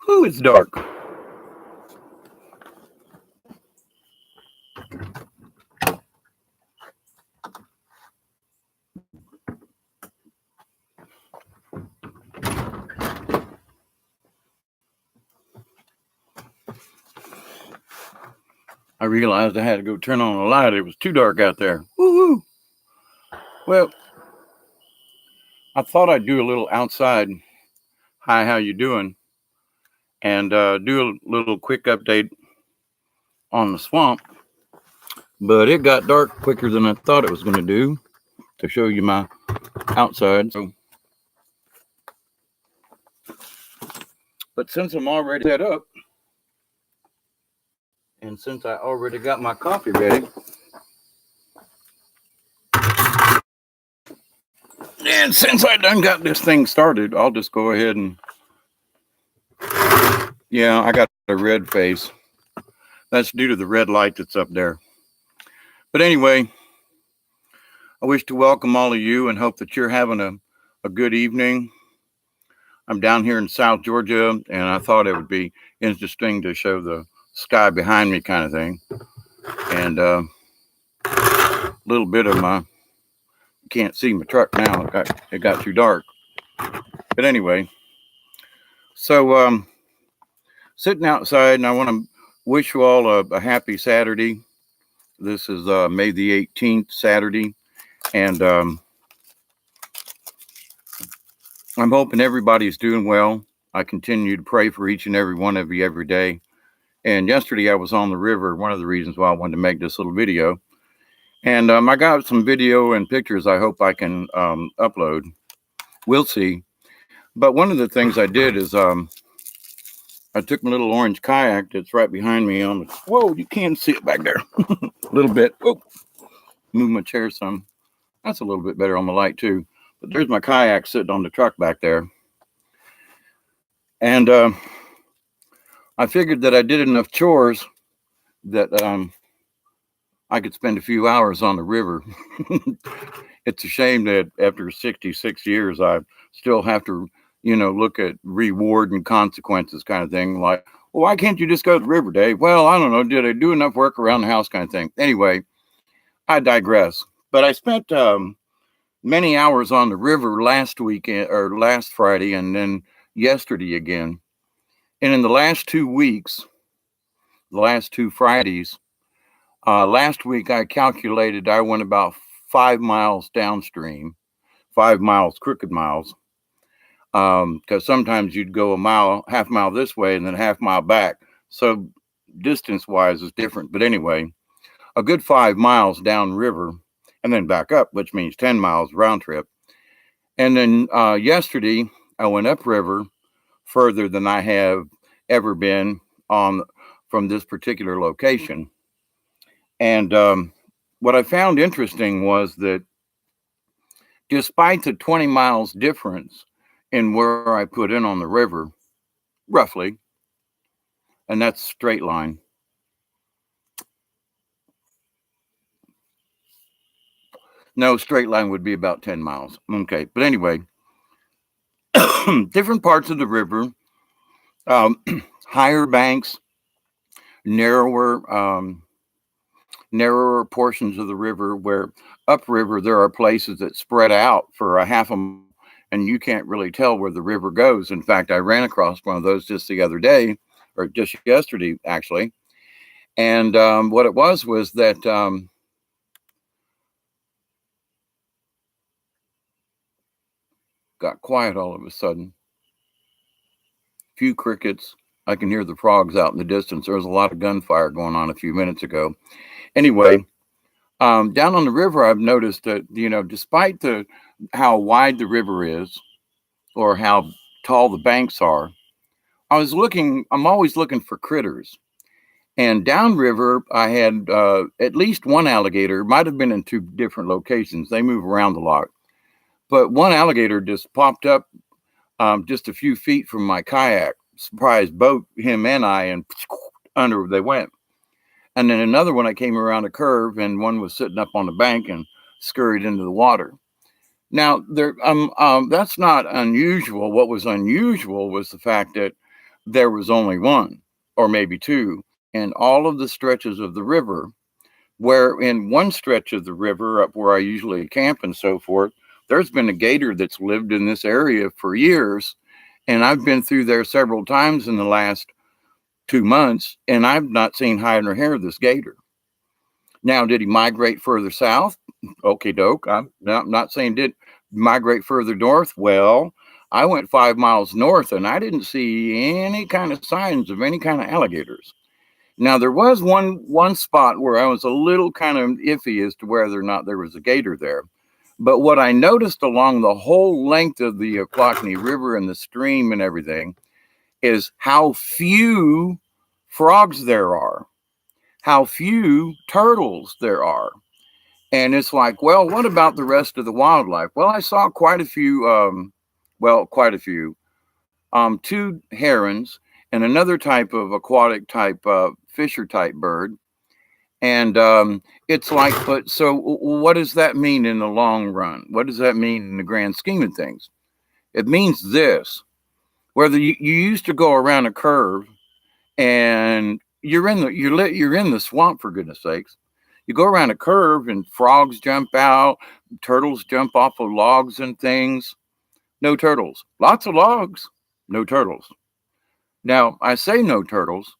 Ooh, it's dark. I realized I had to go turn on the light. It was too dark out there. Woo-hoo. Well, I thought I'd do a little outside. Hi, how you doing? And do a little quick update on the swamp. But it got dark quicker than I thought it was going to do to show you my outside. But since I'm already set up, and since I already got my coffee ready, and since I done got this thing started, I'll just go ahead and, yeah, I got a red face. That's due to the red light that's up there. But anyway, I wish to welcome all of you and hope that you're having a good evening. I'm down here in South Georgia, and I thought it would be interesting to show the sky behind me kind of thing. And a little bit of my, can't see my truck now. It got too dark. But anyway, so sitting outside, and I want to wish you all a happy Saturday. This is May the 18th, Saturday. And I'm hoping everybody's doing well. I continue to pray for each and every one of you every day. And yesterday I was on the river, one of the reasons why I wanted to make this little video. And I got some video and pictures I hope I can upload. We'll see. But one of the things I did is I took my little orange kayak that's right behind me on the, whoa, you can't see it back there. A little bit. Oh, move my chair some. That's a little bit better on the light too. But there's my kayak sitting on the truck back there. And I figured that I did enough chores that I could spend a few hours on the river. It's a shame that after 66 years, I still have to, look at reward and consequences kind of thing. Like, well, why can't you just go to the river, Dave? Well, I don't know. Did I do enough work around the house kind of thing? Anyway, I digress. But I spent many hours on the river last weekend or last Friday and then yesterday again. And in the last 2 weeks, the last 2 Fridays, last week I calculated I went about 5 miles downstream, 5 miles, crooked miles, because sometimes you'd go a mile, half mile this way and then half mile back. So distance wise is different. But anyway, a good 5 miles downriver and then back up, which means 10 miles round trip. And then yesterday I went upriver further than I have ever been from this particular location. And what I found interesting was that despite the 20 miles difference in where I put in on the river, roughly, and that's straight line. No, straight line would be about 10 miles. Okay. But anyway, different parts of the river, higher banks, narrower portions of the river, where upriver there are places that spread out for a half a mile and you can't really tell where the river goes. In fact, I ran across one of those just the other day, or just yesterday actually. And what it was that got quiet all of a sudden. Few crickets. I can hear the frogs out in the distance. There was a lot of gunfire going on a few minutes ago. Anyway, down on the river, I've noticed that, despite how wide the river is or how tall the banks are, I'm always looking for critters. And downriver, I had at least one alligator, might have been in 2 different locations. They move around a lot. But one alligator just popped up just a few feet from my kayak, surprised both him and I, and under they went. And then another one, I came around a curve, and one was sitting up on the bank and scurried into the water. Now, that's not unusual. What was unusual was the fact that there was only one or maybe two, and all of the stretches of the river, where in one stretch of the river up where I usually camp and so forth, there's been a gator that's lived in this area for years. And I've been through there several times in the last 2 months, and I've not seen hide nor hair of this gator. Now, did he migrate further south? Okay, doke. I'm not saying did migrate further north. Well, I went 5 miles north and I didn't see any kind of signs of any kind of alligators. Now, there was one spot where I was a little kind of iffy as to whether or not there was a gator there. But what I noticed along the whole length of the Ochlockonee River and the stream and everything is how few frogs there are, how few turtles there are. And it's like, well, what about the rest of the wildlife? Well, I saw quite a few, two herons and another type of aquatic type, fisher type bird. And it's like, but so what does that mean in the long run? What does that mean in the grand scheme of things? It means this: whether you used to go around a curve and you're in the swamp, for goodness sakes. You go around a curve and frogs jump out, turtles jump off of logs and things. No turtles. Lots of logs, no turtles. Now, I say no turtles.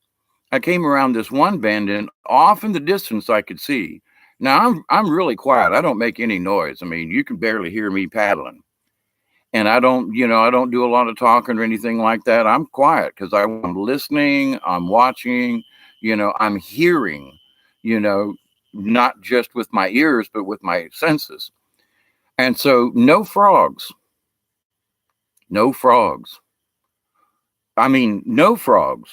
I came around this one bend and off in the distance I could see. Now I'm really quiet. I don't make any noise. I mean, you can barely hear me paddling. And I don't do a lot of talking or anything like that. I'm quiet because I'm listening, I'm watching, I'm hearing, not just with my ears, but with my senses. And so no frogs. No frogs. I mean, no frogs.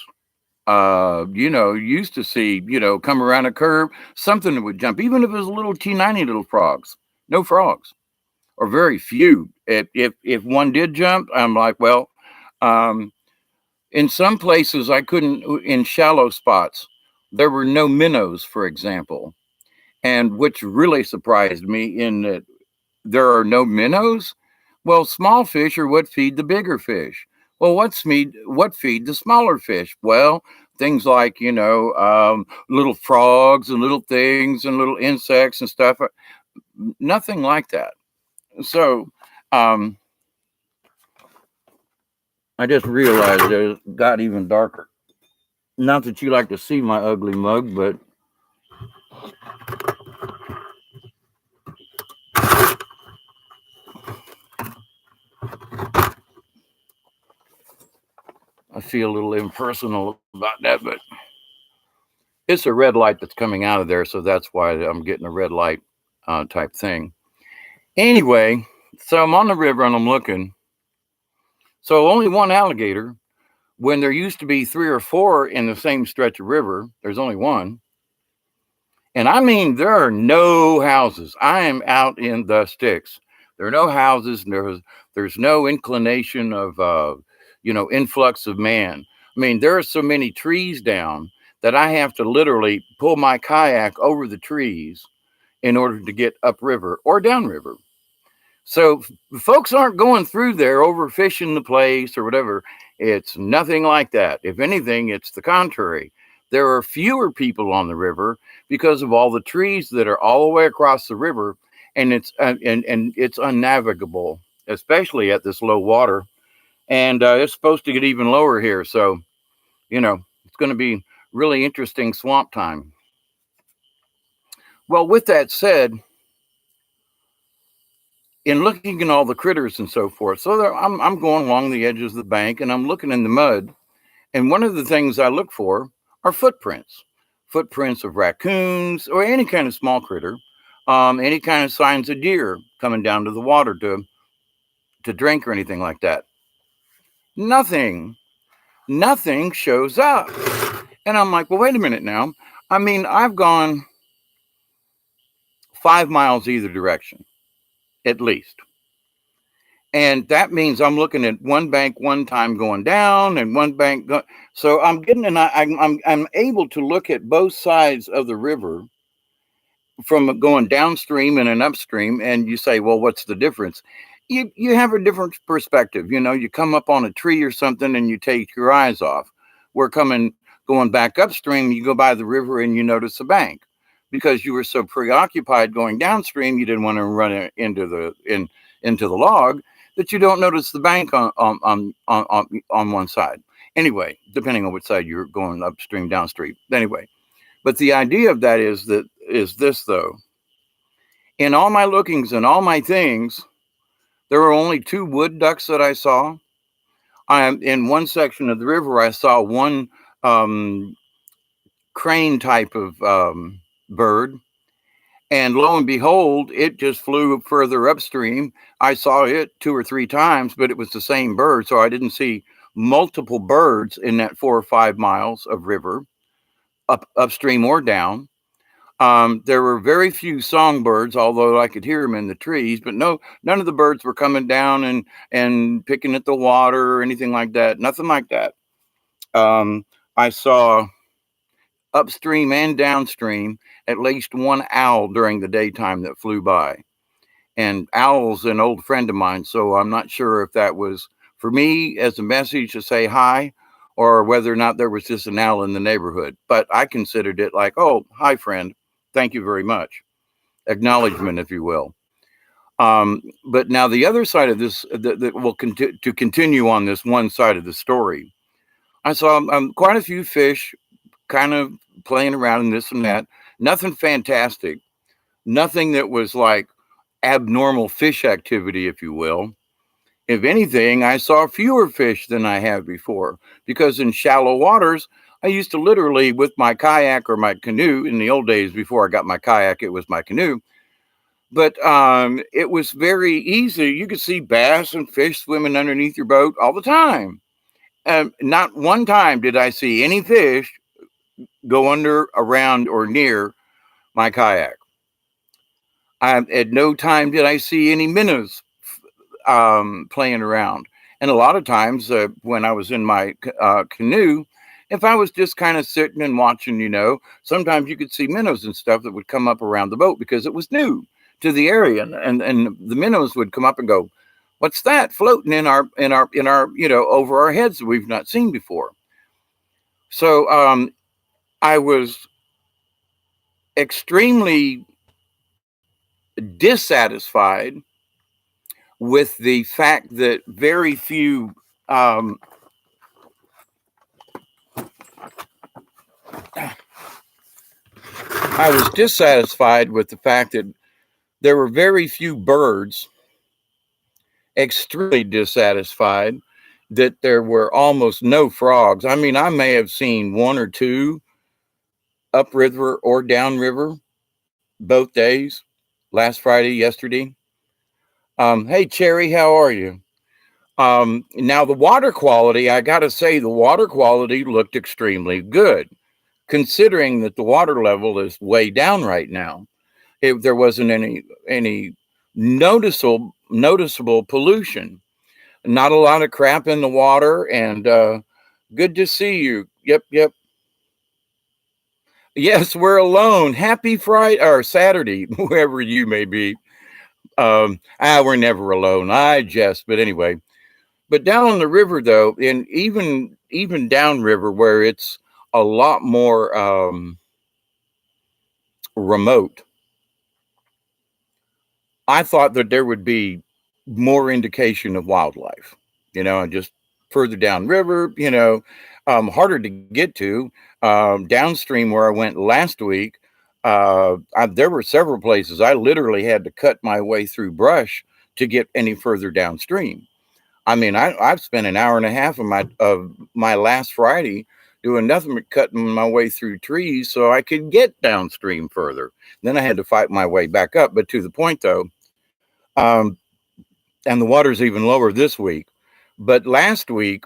Used to see, come around a curve, something that would jump, even if it was little teeny little frogs. No frogs, or very few. If one did jump, I'm like, well, in some places I couldn't, in shallow spots, there were no minnows, for example, and which really surprised me in that there are no minnows. Well, small fish are what feed the bigger fish. Well, what feed the smaller fish? Well, things like little frogs and little things and little insects and stuff. Nothing like that. So I just realized it got even darker. Not that you like to see my ugly mug, but I feel a little impersonal about that, but it's a red light that's coming out of there, so that's why I'm getting a red light type thing. Anyway, so I'm on the river and I'm looking. So only one alligator, when there used to be 3 or 4 in the same stretch of river. There's only one. And I mean, there are no houses. I am out in the sticks. There are no houses. There's no inclination of, influx of man. I mean, there are so many trees down that I have to literally pull my kayak over the trees in order to get upriver or downriver. So folks aren't going through there overfishing the place or whatever. It's nothing like that. If anything, it's the contrary. There are fewer people on the river because of all the trees that are all the way across the river, and it's unnavigable, especially at this low water. And it's supposed to get even lower here, so it's going to be really interesting swamp time. Well, with that said, in looking at all the critters and so forth, so I'm going along the edges of the bank and I'm looking in the mud, and one of the things I look for are footprints of raccoons or any kind of small critter, any kind of signs of deer coming down to the water to drink or anything like that. Nothing shows up. And I'm like, well, wait a minute now. I mean, I've gone 5 miles either direction, at least. And that means I'm looking at one bank one time going down and one bank so I'm getting I'm able to look at both sides of the river from going downstream and an upstream. And you say, well, what's the difference? you have a different perspective. You know, you come up on a tree or something and you take your eyes off. We're going back upstream, you go by the river and you notice a bank because you were so preoccupied going downstream, you didn't want to run into the log that you don't notice the bank on one side. Anyway, depending on which side you're going upstream, downstream. Anyway, but the idea of that is this though. In all my lookings and all my things, there were only 2 wood ducks that I saw. In one section of the river, I saw one crane type of bird. And lo and behold, it just flew further upstream. I saw it 2 or 3 times, but it was the same bird. So I didn't see multiple birds in that 4 or 5 miles of river, upstream or down. There were very few songbirds, although I could hear them in the trees, but none of the birds were coming down and picking at the water or anything like that. Nothing like that. I saw upstream and downstream at least one owl during the daytime that flew by. And owl's an old friend of mine, so I'm not sure if that was for me as a message to say hi or whether or not there was just an owl in the neighborhood. But I considered it like, oh, hi, friend. Thank you very much. Acknowledgement, if you will. But now the other side of this, that will continue on this one side of the story. I saw quite a few fish kind of playing around and this and that. Nothing fantastic. Nothing that was like abnormal fish activity, if you will. If anything, I saw fewer fish than I have before because in shallow waters, I used to literally, with my kayak or my canoe, in the old days before I got my kayak, it was my canoe. But it was very easy. You could see bass and fish swimming underneath your boat all the time. Not one time did I see any fish go under, around, or near my kayak. At no time did I see any minnows playing around. And a lot of times when I was in my canoe, if I was just kind of sitting and watching, sometimes you could see minnows and stuff that would come up around the boat because it was new to the area. And the minnows would come up and go, what's that floating in our, over our heads that we've not seen before? So I was extremely dissatisfied with the fact that very few I was dissatisfied with the fact that there were very few birds, extremely dissatisfied that there were almost no frogs. I mean, I may have seen 1 or 2 upriver or downriver both days, last Friday, yesterday. Hey, Cherry, how are you? Now, the water quality, I got to say, the water quality looked extremely good, considering that the water level is way down right now. There wasn't any noticeable pollution. Not a lot of crap in the water, and good to see you. Yep. Yes, we're alone. Happy Friday or Saturday, whoever you may be. We're never alone. I jest, but anyway. But down on the river, though, and even downriver, where it's a lot more remote, I thought that there would be more indication of wildlife, and just further downriver, harder to get to. Downstream where I went last week, there were several places I literally had to cut my way through brush to get any further downstream. I mean, I've spent an hour and a half of my last Friday doing nothing but cutting my way through trees so I could get downstream further. Then I had to fight my way back up. But to the point, though, and the water's even lower this week. But last week,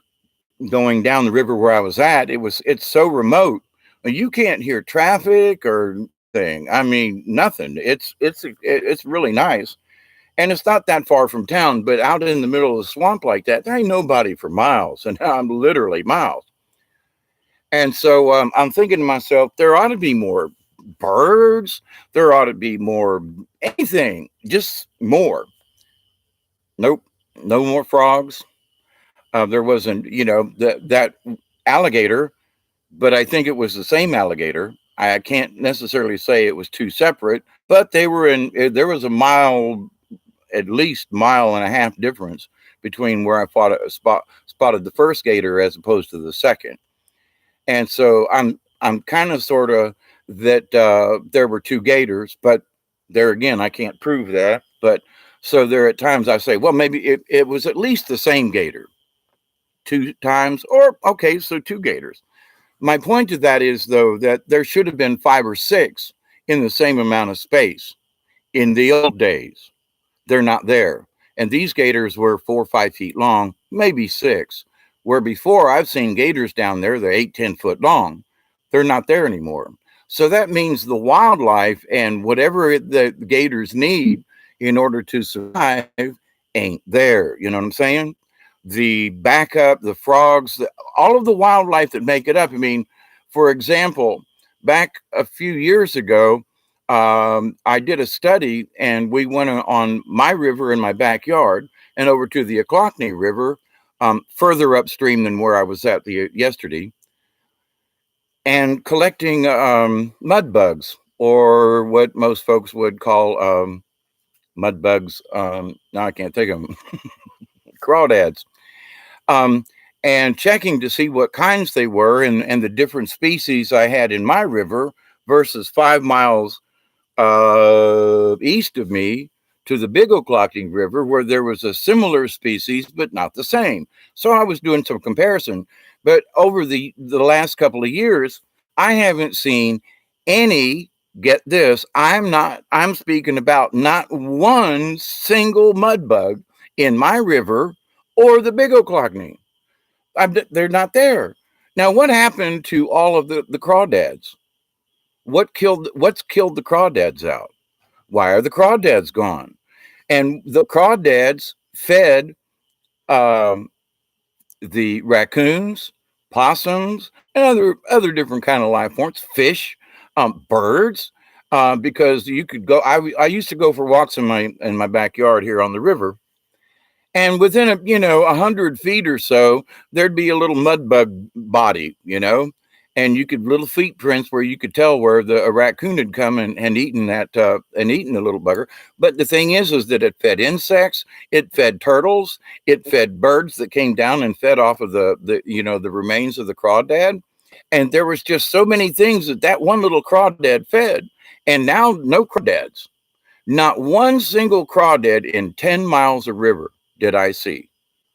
going down the river where I was at, it's so remote. You can't hear traffic or thing. I mean, nothing. It's really nice. And it's not that far from town, but out in the middle of the swamp like that, there ain't nobody for miles. And I'm literally miles. And so I'm thinking to myself, there ought to be more birds. There ought to be more anything, just more. Nope, no more frogs. There wasn't, that alligator, but I think it was the same alligator. I can't necessarily say it was two separate, but they were in. There was a mile, at least mile and a half difference between where I spotted the first gator as opposed to the second. And so I'm kind of sort of that there were two gators, but there again I can't prove that. But so there at times I say, well, maybe it was at least the same gator two times, or okay, so two gators. My point to that is though that there should have been five or six in the same amount of space in the old days. They're not there. And these gators were 4 or 5 feet long, maybe six. Where before I've seen gators down there, they're 8, 10 foot long. They're not there anymore. So that means the wildlife and whatever the gators need in order to survive ain't there. You know what I'm saying? The backup, the frogs, all of the wildlife that make it up. I mean, for example, back a few years ago, I did a study and we went on my river in my backyard and over to the Ochlockonee River, further upstream than where I was at yesterday, and collecting mud bugs, or what most folks would call mud bugs. Now I can't think of them, crawdads. Um, and checking to see what kinds they were and the different species I had in my river versus 5 miles east of me to the Big Ochlockonee River, where there was a similar species but not the same. So I was doing some comparison. But over the last couple of years, I haven't seen any. Get this, I'm speaking about not one single mud bug in my river or the Big Ochlockonee. They're not there. Now, what happened to all of the crawdads? What's killed the crawdads out? Why are the crawdads gone? And the crawdads fed um, the raccoons, possums, and other different kind of life forms, fish, birds. Because you could go. I used to go for walks in my backyard here on the river, and within 100 feet or so, there'd be a little mud bug body, and you could little feet prints where you could tell where a raccoon had come and eaten that and eaten the little bugger. But the thing is that it fed insects, it fed turtles, it fed birds that came down and fed off of the remains of the crawdad, and there was just so many things that one little crawdad fed, and now no crawdads, not one single crawdad in 10 miles of river did I see.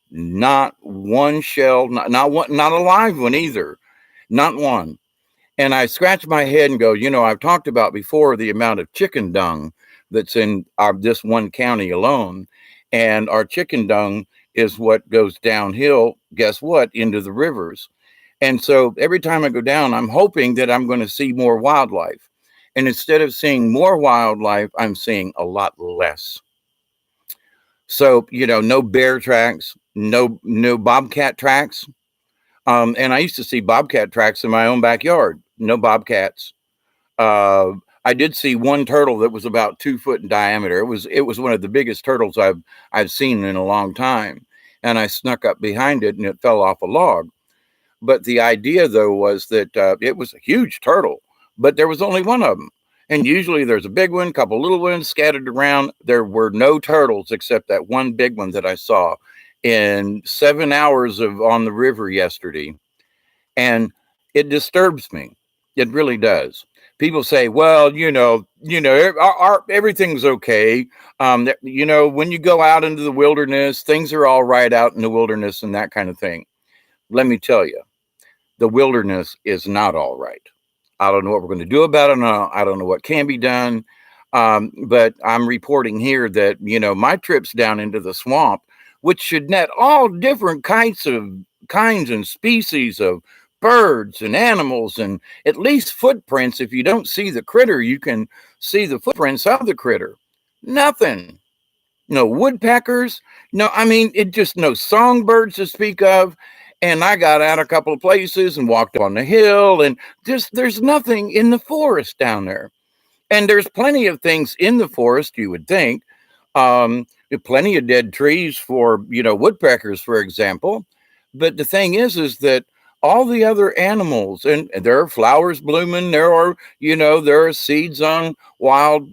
Not one shell, not one, not a live one either. Not one. And I scratch my head and go, I've talked about before the amount of chicken dung that's in this one county alone. And our chicken dung is what goes downhill, guess what, into the rivers. And so every time I go down, I'm hoping that I'm going to see more wildlife. And instead of seeing more wildlife, I'm seeing a lot less. So, no bear tracks, no bobcat tracks. And I used to see bobcat tracks in my own backyard. No bobcats. I did see one turtle that was about 2 foot in diameter. It was one of the biggest turtles I've seen in a long time. And I snuck up behind it and it fell off a log. But the idea though was that it was a huge turtle, but there was only one of them. And usually there's a big one, a couple little ones scattered around. There were no turtles except that one big one that I saw in 7 hours of on the river yesterday. And it disturbs me. It really does. People say, well, everything's okay. When you go out into the wilderness, things are all right out in the wilderness and that kind of thing. Let me tell you, the wilderness is not all right. I don't know what we're going to do about it. I don't know what can be done. But I'm reporting here that, my trips down into the swamp, which should net all different kinds and species of birds and animals and at least footprints. If you don't see the critter, you can see the footprints of the critter. Nothing. No woodpeckers. No, it just no songbirds to speak of. And I got out a couple of places and walked on the hill, and there's nothing in the forest down there. And there's plenty of things in the forest, you would think, plenty of dead trees for, woodpeckers, for example. But the thing is that all the other animals, and there are flowers blooming, there are seeds on wild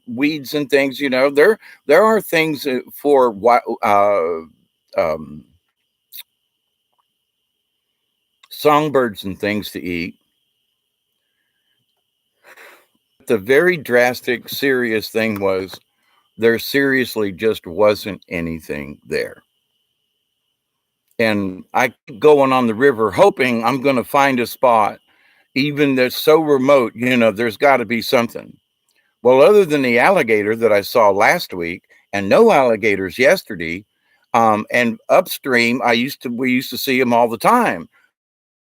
weeds and things. There are things for um, songbirds and things to eat. The very drastic, serious thing was there seriously just wasn't anything there. And I keep going on the river hoping I'm going to find a spot, even that's so remote, there's got to be something. Well, other than the alligator that I saw last week and no alligators yesterday, and upstream, we used to see them all the time.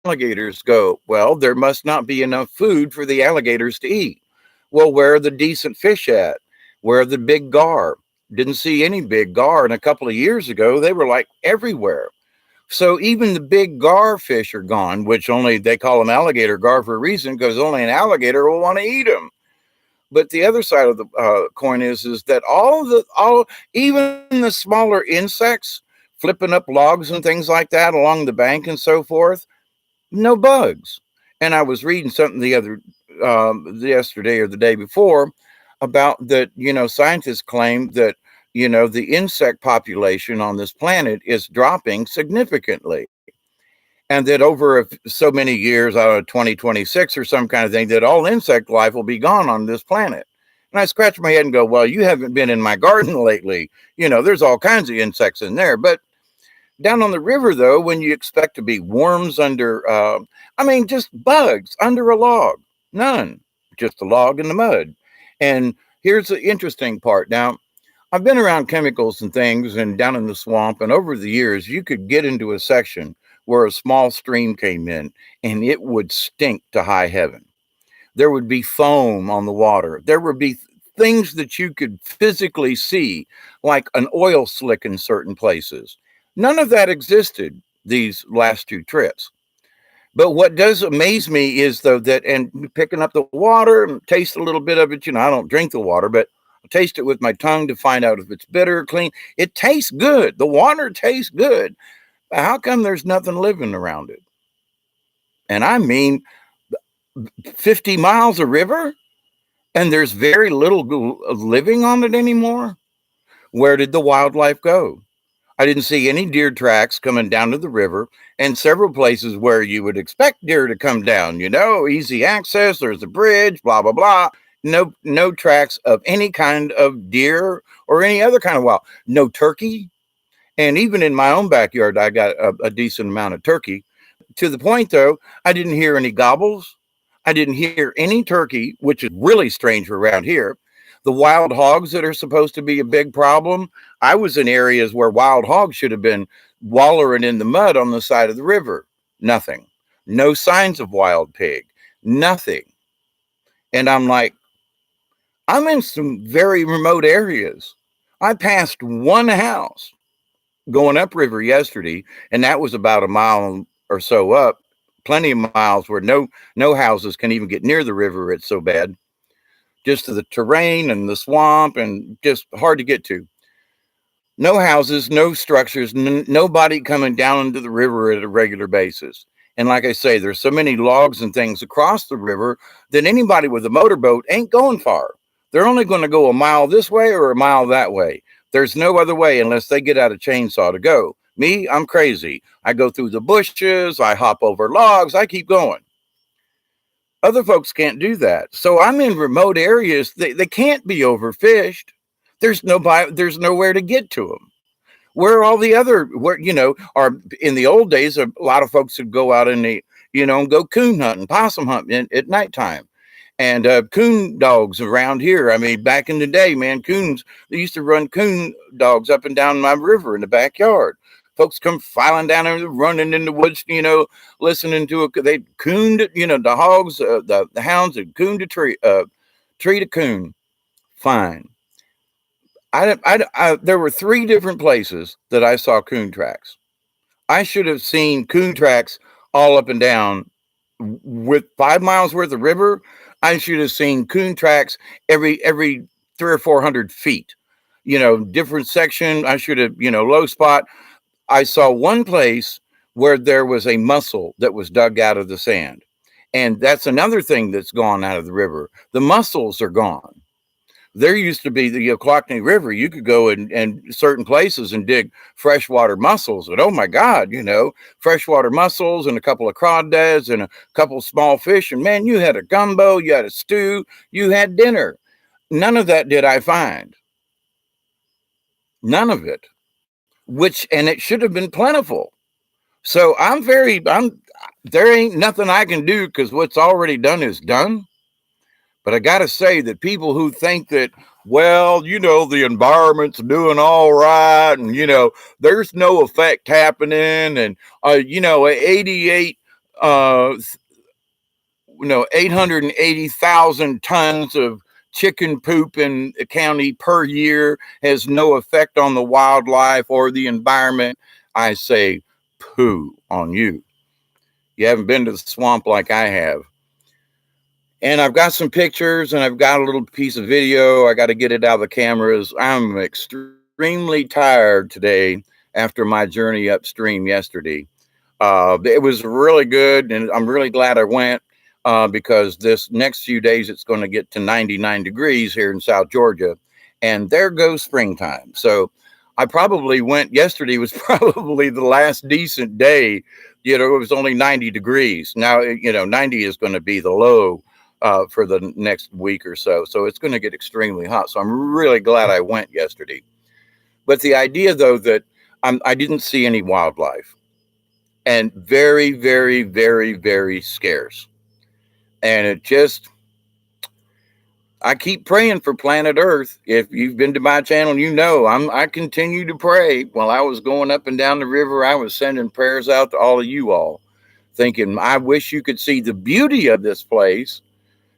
Alligators go, well, there must not be enough food for the alligators to eat. Well, where are the decent fish at? Where are the big gar? Didn't see any big gar. And a couple of years ago, they were like everywhere. So even the big gar fish are gone, which only they call them alligator gar for a reason, because only an alligator will want to eat them. But the other side of the coin is that even the smaller insects flipping up logs and things like that along the bank and so forth, no bugs. And I was reading something yesterday or the day before about that. Scientists claim that the insect population on this planet is dropping significantly, and that over so many years, out of 2026 or some kind of thing, that all insect life will be gone on this planet. And I scratch my head and go, well, you haven't been in my garden lately. There's all kinds of insects in there. But down on the river, though, when you expect to be worms under, just bugs under a log, none, just a log in the mud. And here's the interesting part. Now, I've been around chemicals and things and down in the swamp, and over the years, you could get into a section where a small stream came in and it would stink to high heaven. There would be foam on the water. There would be things that you could physically see, like an oil slick in certain places. None of that existed these last two trips. But what does amaze me is, though, and picking up the water and taste a little bit of it, I don't drink the water, but I taste it with my tongue to find out if it's bitter or clean. It tastes good. The water tastes good. How come there's nothing living around it? And I mean, 50 miles of river, and there's very little living on it anymore. Where did the wildlife go? I didn't see any deer tracks coming down to the river, and several places where you would expect deer to come down, easy access, there's a bridge, blah, blah, blah. No tracks of any kind of deer or any other kind of wild. No turkey. And even in my own backyard, I got a decent amount of turkey. To the point, though, I didn't hear any gobbles. I didn't hear any turkey, which is really strange around here. The wild hogs that are supposed to be a big problem, I was in areas where wild hogs should have been wallowing in the mud on the side of the river. Nothing. No signs of wild pig. Nothing. And I'm like, I'm in some very remote areas. I passed one house going upriver yesterday, and that was about a mile or so up. Plenty of miles where no houses can even get near the river. It's so bad. Just to the terrain and the swamp, and just hard to get to. No houses, no structures, nobody coming down into the river at a regular basis. And like I say, there's so many logs and things across the river that anybody with a motorboat ain't going far. They're only going to go a mile this way or a mile that way. There's no other way unless they get out a chainsaw to go. Me, I'm crazy. I go through the bushes, I hop over logs, I keep going. Other folks can't do that. So I'm in remote areas. They can't be overfished. There's nowhere to get to them. Where are all the other, are in the old days, a lot of folks would go out and go coon hunting, possum hunting at nighttime. And coon dogs around here. I mean, back in the day, man, they used to run coon dogs up and down my river in the backyard. Folks come filing down and running in the woods, listening to they cooned, the hogs, the hounds had cooned a tree to coon. Fine. There were 3 different places that I saw coon tracks. I should have seen coon tracks all up and down. With 5 miles worth of river, I should have seen coon tracks every 300 or 400 feet. different section. I should have, low spot. I saw one place where there was a mussel that was dug out of the sand. And that's another thing that's gone out of the river. The mussels are gone. There used to be the Ochlockonee River. You could go in certain places and dig freshwater mussels. And oh my God, freshwater mussels and a couple of crawdads and a couple of small fish. And man, you had a gumbo, you had a stew, you had dinner. None of that did I find. None of it. And it should have been plentiful. So there ain't nothing I can do because what's already done is done. But I got to say that people who think that, well, the environment's doing all right and, there's no effect happening and, 880,000 tons of chicken poop in the county per year has no effect on the wildlife or the environment. I say, poo on you. You haven't been to the swamp like I have. And I've got some pictures and I've got a little piece of video. I got to get it out of the cameras. I'm extremely tired today after my journey upstream yesterday. It was really good. And I'm really glad I went because this next few days, it's going to get to 99 degrees here in South Georgia. And there goes springtime. So I probably went, yesterday was probably the last decent day. It was only 90 degrees. Now, 90 is going to be the low for the next week or so. So it's going to get extremely hot. So I'm really glad I went yesterday. But the idea, though, that I didn't see any wildlife and very, very, very, very scarce. And I keep praying for planet Earth. If you've been to my channel, I continue to pray. While I was going up and down the river, I was sending prayers out to all of you all, thinking, I wish you could see the beauty of this place.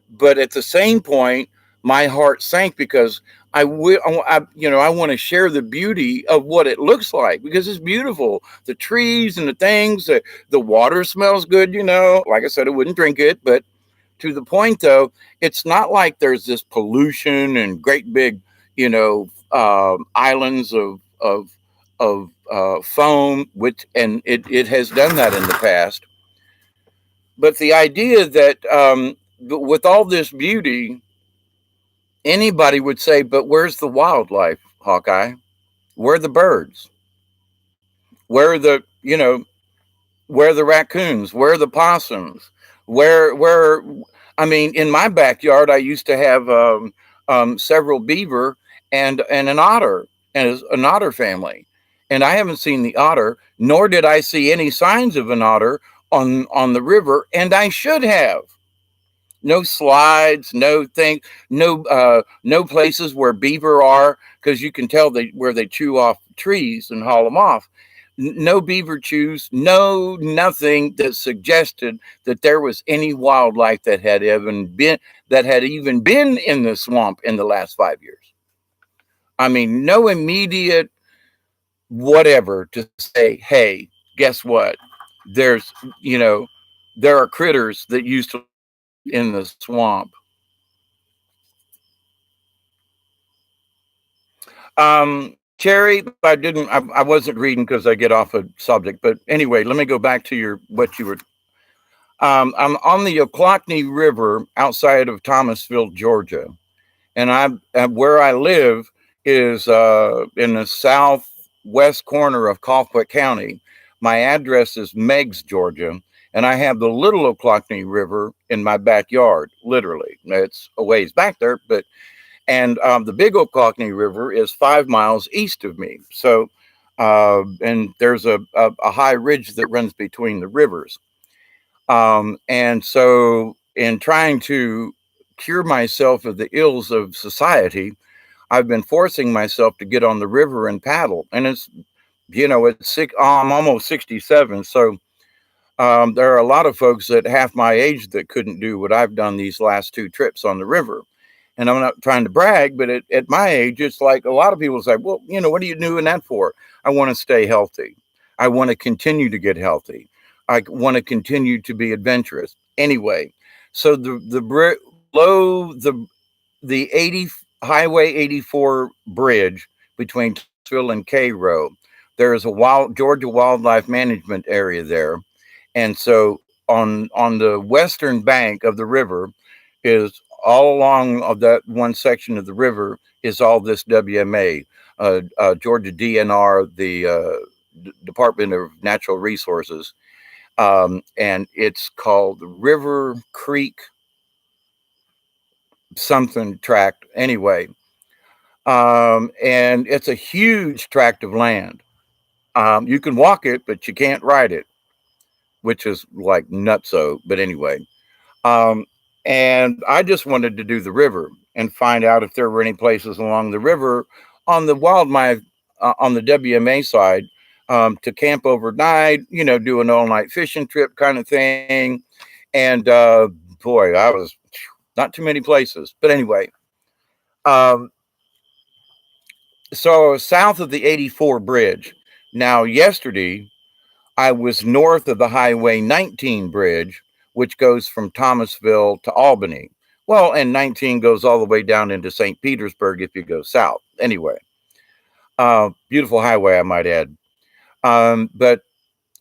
But at the same point, my heart sank because I want to share the beauty of what it looks like because it's beautiful. The trees and the things, the water smells good, Like I said, I wouldn't drink it, but to the point, though, it's not like there's this pollution and great big, islands of foam, and it has done that in the past. But the idea that with all this beauty, anybody would say, but where's the wildlife, Hawkeye? Where are the birds? Where are the raccoons? Where are the possums? In my backyard, I used to have several beaver and an otter and an otter family. And I haven't seen the otter, nor did I see any signs of an otter on the river. And I should have. No slides, no places where beaver are, because you can tell where they chew off trees and haul them off. No beaver chews, nothing that suggested that there was any wildlife that had even been in the swamp in the last 5 years. No immediate whatever to say, hey, guess what? There are critters that used to in the swamp. Cherry, I wasn't reading because I get off a subject, but anyway, let me go back to what you were. I'm on the Ochlockonee River outside of Thomasville, Georgia, and where I live is in the southwest corner of Colquitt County. My address is Meigs, Georgia. And I have the little Ochlockonee River in my backyard, literally. It's a ways back there, and the big Ochlockonee River is 5 miles east of me. So, and there's a high ridge that runs between the rivers. And so in trying to cure myself of the ills of society, I've been forcing myself to get on the river and paddle. And it's I'm almost 67. So, there are a lot of folks that half my age that couldn't do what I've done these last 2 trips on the river. And I'm not trying to brag, but at my age, it's like a lot of people say, well, what are you doing that for? I want to stay healthy. I want to continue to get healthy. I want to continue to be adventurous. Anyway, so the Highway 84 bridge between Thomasville and Cairo. There is a Georgia Wildlife Management area there, and so on the western bank of the river is all along of that one section of the river is all this WMA, Georgia DNR, the Department of Natural Resources, and it's called River Creek something tract anyway. And it's a huge tract of land. You can walk it, but you can't ride it, which is like nutso. But anyway, um, and I just wanted to do the river and find out if there were any places along the river on the wildlife on the WMA side to camp overnight. You know, do an all-night fishing trip kind of thing. And boy, I was not too many places. But anyway, um, so south of the 84 bridge. Now, yesterday, I was north of the Highway 19 bridge, which goes from Thomasville to Albany. Well, and 19 goes all the way down into St. Petersburg if you go south. Anyway, beautiful highway, I might add. But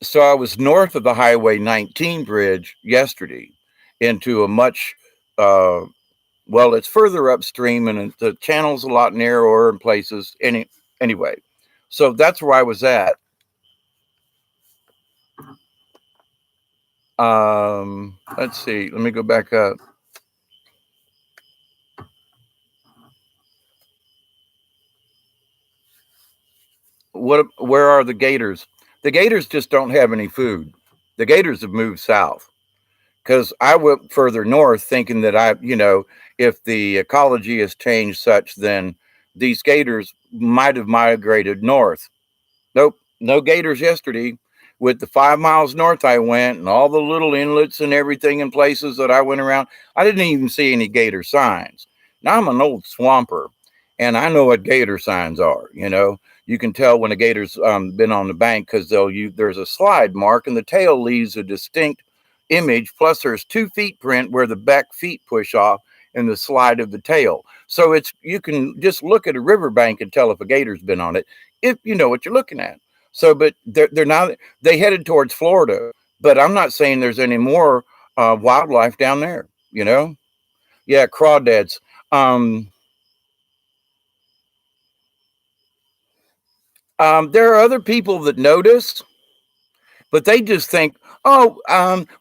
so I was north of the Highway 19 bridge yesterday into a much, well, it's further upstream and the channel's a lot narrower in places. Anyway, so that's where I was at. Let's see. Let me go back up. Where are the gators? The gators just don't have any food. The gators have moved south because I went further north thinking that if the ecology has changed such, then these gators might have migrated north. Nope, no gators yesterday. With the 5 miles north I went and all the little inlets and everything in places that I went around, I didn't even see any gator signs. Now I'm an old swamper and I know what gator signs are. You can tell when a gator's been on the bank because there's a slide mark and the tail leaves a distinct image. Plus there's 2 feet print where the back feet push off in the slide of the tail. So you can just look at a riverbank and tell if a gator's been on it if you know what you're looking at. So, but they're not. They headed towards Florida, but I'm not saying there's any more wildlife down there. Yeah, crawdads. There are other people that notice, but they just think, oh,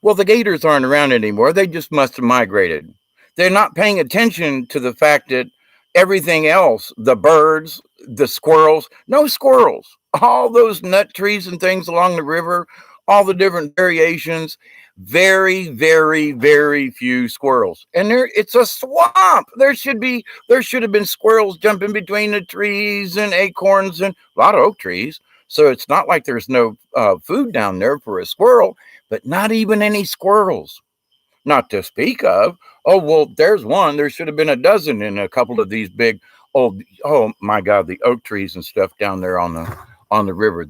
well, the gators aren't around anymore. They just must have migrated. They're not paying attention to the fact that everything else, the birds, the squirrels, no squirrels. All those nut trees and things along the river, all the different variations, very, very, very few squirrels. And it's a swamp. There should have been squirrels jumping between the trees and acorns and a lot of oak trees. So it's not like there's no food down there for a squirrel, but not even any squirrels, not to speak of. Oh, well, there's one. There should have been a dozen in a couple of these big, oh my God, the oak trees and stuff down there on the river.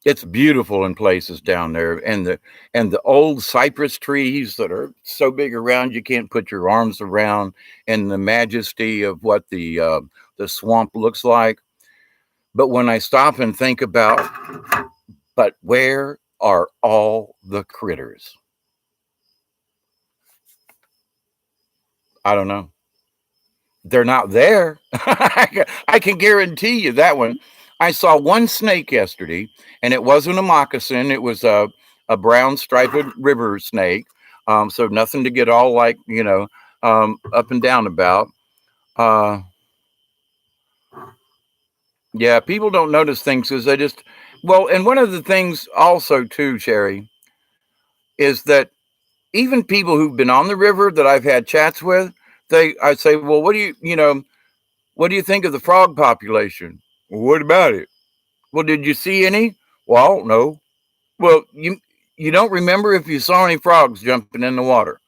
It's beautiful in places down there, and the old cypress trees that are so big around you can't put your arms around, and the majesty of what the swamp looks like. But when I stop and think about, but where are all the critters? I don't know. They're not there. I can guarantee you that one. I saw one snake yesterday, and it wasn't a moccasin. It was a brown striped river snake. So nothing to get all like, up and down about. Yeah, people don't notice things because they just, well, and one of the things also too, Sherry, is that even people who've been on the river that I've had chats with, I say, well, what do you think of the frog population? Well, what about it? Well, did you see any? Well, no. Well, you don't remember if you saw any frogs jumping in the water?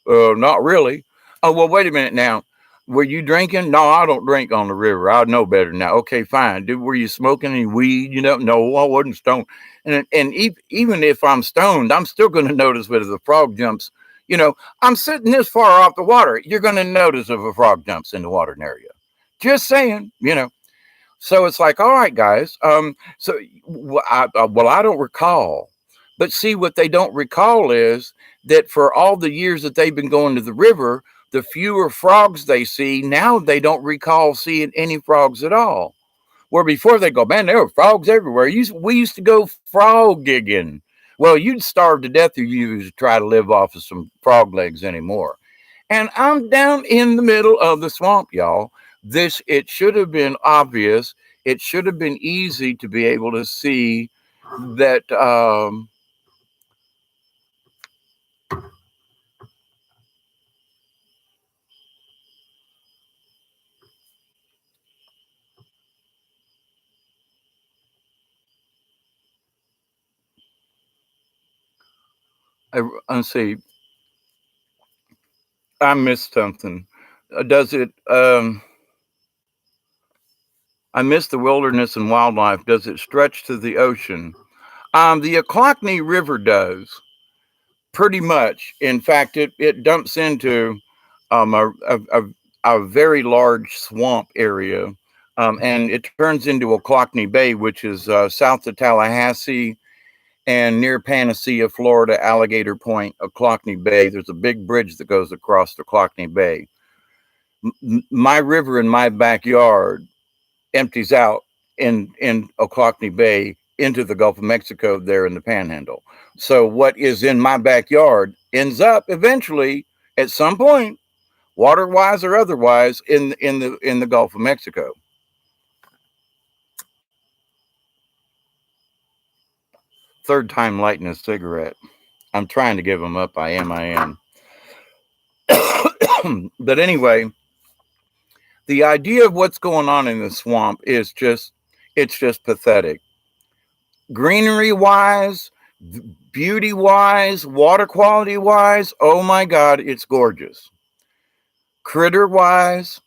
Not really. Oh, well, wait a minute now. Were you drinking? No, I don't drink on the river. I know better now. Okay, fine. Were you smoking any weed? No, I wasn't stoned. And even if I'm stoned, I'm still going to notice whether the frog jumps. I'm sitting this far off the water. You're going to notice if a frog jumps in the water in area. Just saying, you know. So it's like, all right, guys. Well, I don't recall. But see, what they don't recall is that for all the years that they've been going to the river, the fewer frogs they see, now they don't recall seeing any frogs at all. Where before they go, man, there were frogs everywhere. We used to go frog gigging. Well, you'd starve to death if you was to try to live off of some frog legs anymore. And I'm down in the middle of the swamp, y'all. It should have been obvious. It should have been easy to be able to see that. Let's see. I missed something. Does it? I missed the wilderness and wildlife. Does it stretch to the ocean? The Ochlockonee River does. Pretty much. In fact, it dumps into um, a, a, a, a very large swamp area, and it turns into Ochlockonee Bay, which is south of Tallahassee and near Panacea, Florida, Alligator Point, Ochlockonee Bay. There's a big bridge that goes across the Ochlockonee Bay. My river in my backyard empties out in Ochlockonee Bay into the Gulf of Mexico there in the Panhandle. So what is in my backyard ends up eventually at some point, water wise or otherwise, in the Gulf of Mexico. Third time lighting a cigarette. I'm trying to give them up. I am. But anyway, the idea of what's going on in the swamp is it's just pathetic. Greenery wise, beauty wise, water quality wise, oh my God, it's gorgeous. Critter wise,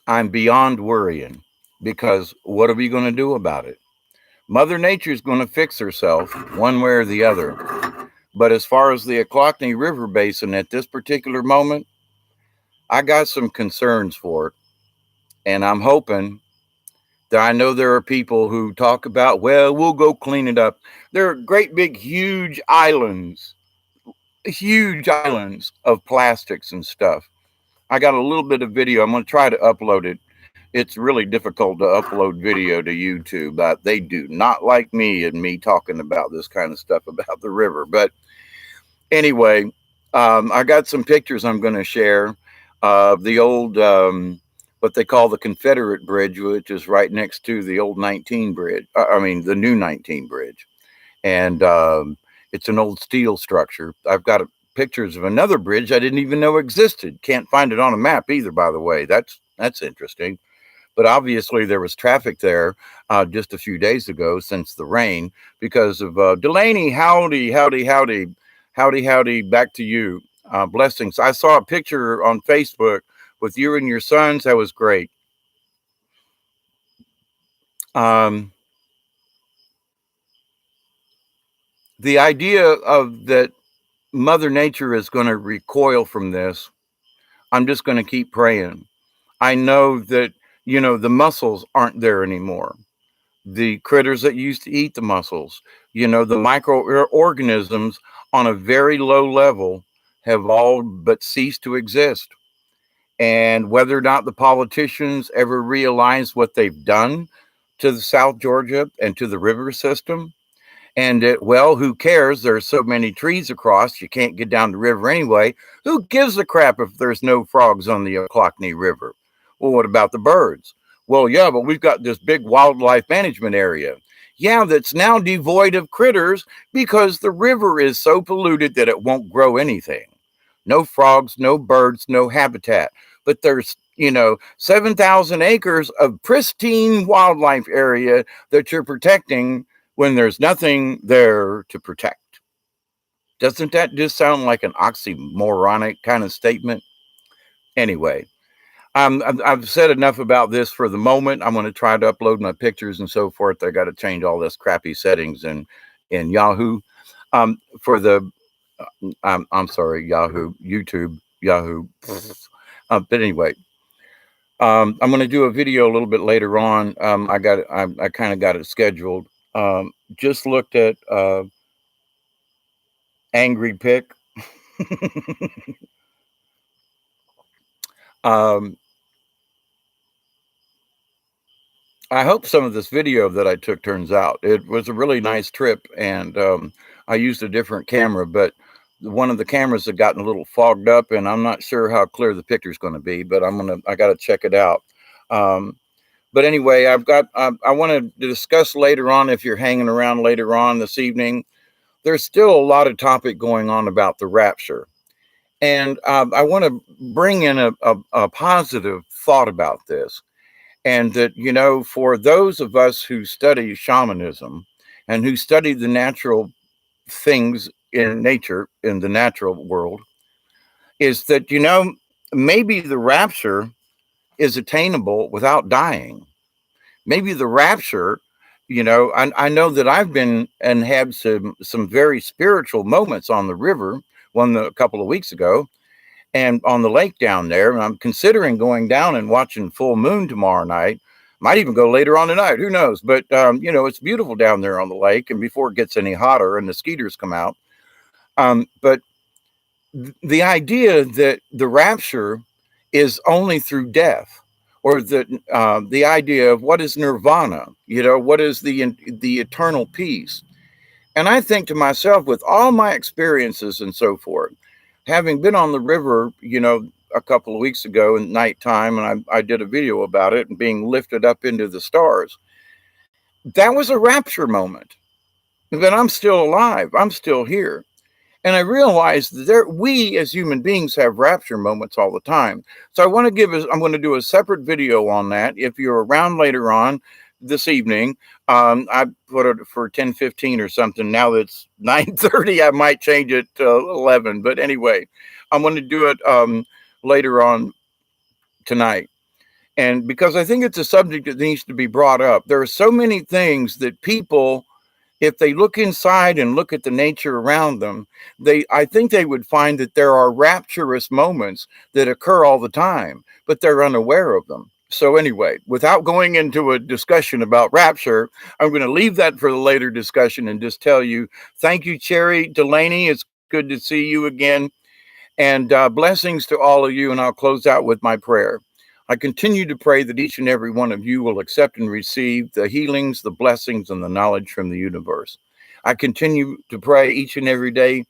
I'm beyond worrying, because what are we going to do about it? Mother Nature's going to fix herself one way or the other. But as far as the Ochlockonee River Basin at this particular moment, I got some concerns for it. And I'm hoping that, I know there are people who talk about, well, we'll go clean it up. There are great big, huge islands of plastics and stuff. I got a little bit of video. I'm going to try to upload it. It's really difficult to upload video to YouTube. They do not like me and me talking about this kind of stuff about the river. But anyway, I got some pictures I'm going to share of the old, what they call the Confederate Bridge, which is right next to the old 19 bridge. The new 19 bridge. And it's an old steel structure. I've got pictures of another bridge I didn't even know existed. Can't find it on a map either, by the way. That's interesting. But obviously there was traffic there just a few days ago since the rain because of Delaney. Howdy. Back to you. Blessings. I saw a picture on Facebook with you and your sons. That was great. The idea of that Mother Nature is going to recoil from this, I'm just going to keep praying. I know that, the mussels aren't there anymore. The critters that used to eat the mussels, the microorganisms on a very low level have all but ceased to exist. And whether or not the politicians ever realize what they've done to the South Georgia and to the river system, and well, who cares? There's so many trees across, you can't get down the river anyway. Who gives a crap if there's no frogs on the Ochlockonee River? Well, what about the birds? Well, yeah, but we've got this big wildlife management area. Yeah, that's now devoid of critters because the river is so polluted that it won't grow anything. No frogs, no birds, no habitat. But there's, 7,000 acres of pristine wildlife area that you're protecting when there's nothing there to protect. Doesn't that just sound like an oxymoronic kind of statement? Anyway, I've said enough about this for the moment. I'm going to try to upload my pictures and so forth. I got to change all this crappy settings in Yahoo. For the, I'm sorry, YouTube. But anyway, I'm going to do a video a little bit later on. I kind of got it scheduled. Just looked at Angry Pick. um, I hope some of this video that I took turns out. It was a really nice trip, and I used a different camera, but one of the cameras had gotten a little fogged up, and I'm not sure how clear the picture's going to be, but I got to check it out. But anyway, I want to discuss later on, if you're hanging around later on this evening, there's still a lot of topic going on about the rapture. And I want to bring in a positive thought about this. And that, you know, for those of us who study shamanism and who study the natural things in nature, in the natural world, is that, you know, maybe the rapture is attainable without dying. Maybe the rapture, you know, I know that I've been and had some very spiritual moments on the river, one a couple of weeks ago, and on the lake down there. And I'm considering going down and watching full moon tomorrow night. Might even go later on tonight. Who knows? But, you know, it's beautiful down there on the lake, and before it gets any hotter and the skeeters come out. But the idea that the rapture is only through death, or the idea of what is nirvana, you know, what is the eternal peace. And I think to myself, with all my experiences and so forth, having been on the river, you know, a couple of weeks ago in nighttime, and I did a video about it and being lifted up into the stars, that was a rapture moment. That I'm still alive, I'm still here. And I realized that we as human beings have rapture moments all the time. So I'm going to do a separate video on that. If you're around later on this evening, I put it for 10:15 or something. Now it's 9:30. I might change it to 11. But anyway, I'm going to do it later on tonight. And because I think it's a subject that needs to be brought up. There are so many things that people, if they look inside and look at the nature around them, I think they would find that there are rapturous moments that occur all the time, but they're unaware of them. So anyway, without going into a discussion about rapture, I'm going to leave that for the later discussion and just tell you, thank you, Cherry Delaney. It's good to see you again. And blessings to all of you. And I'll close out with my prayer. I continue to pray that each and every one of you will accept and receive the healings, the blessings, and the knowledge from the universe. I continue to pray each and every day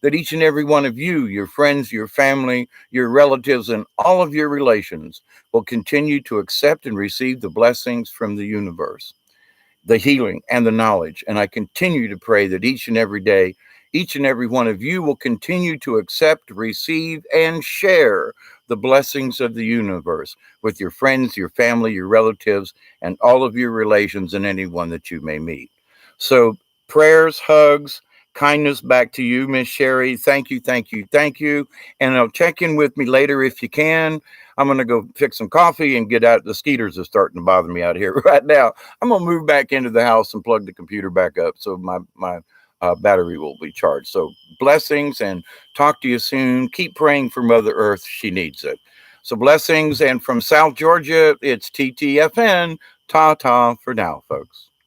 that each and every one of you, your friends, your family, your relatives, and all of your relations will continue to accept and receive the blessings from the universe, the healing and the knowledge. And I continue to pray that each and every day, each and every one of you will continue to accept, receive, and share the blessings of the universe with your friends, your family, your relatives, and all of your relations and anyone that you may meet. So prayers, hugs, kindness back to you, Miss Sherry. Thank you, thank you, thank you. And I'll check in with me later if you can. I'm going to go fix some coffee and get out. The skeeters are starting to bother me out here right now. I'm going to move back into the house and plug the computer back up so my battery will be charged. So blessings, and talk to you soon. Keep praying for Mother Earth. She needs it. So blessings. And from South Georgia, it's TTFN. Ta-ta for now, folks.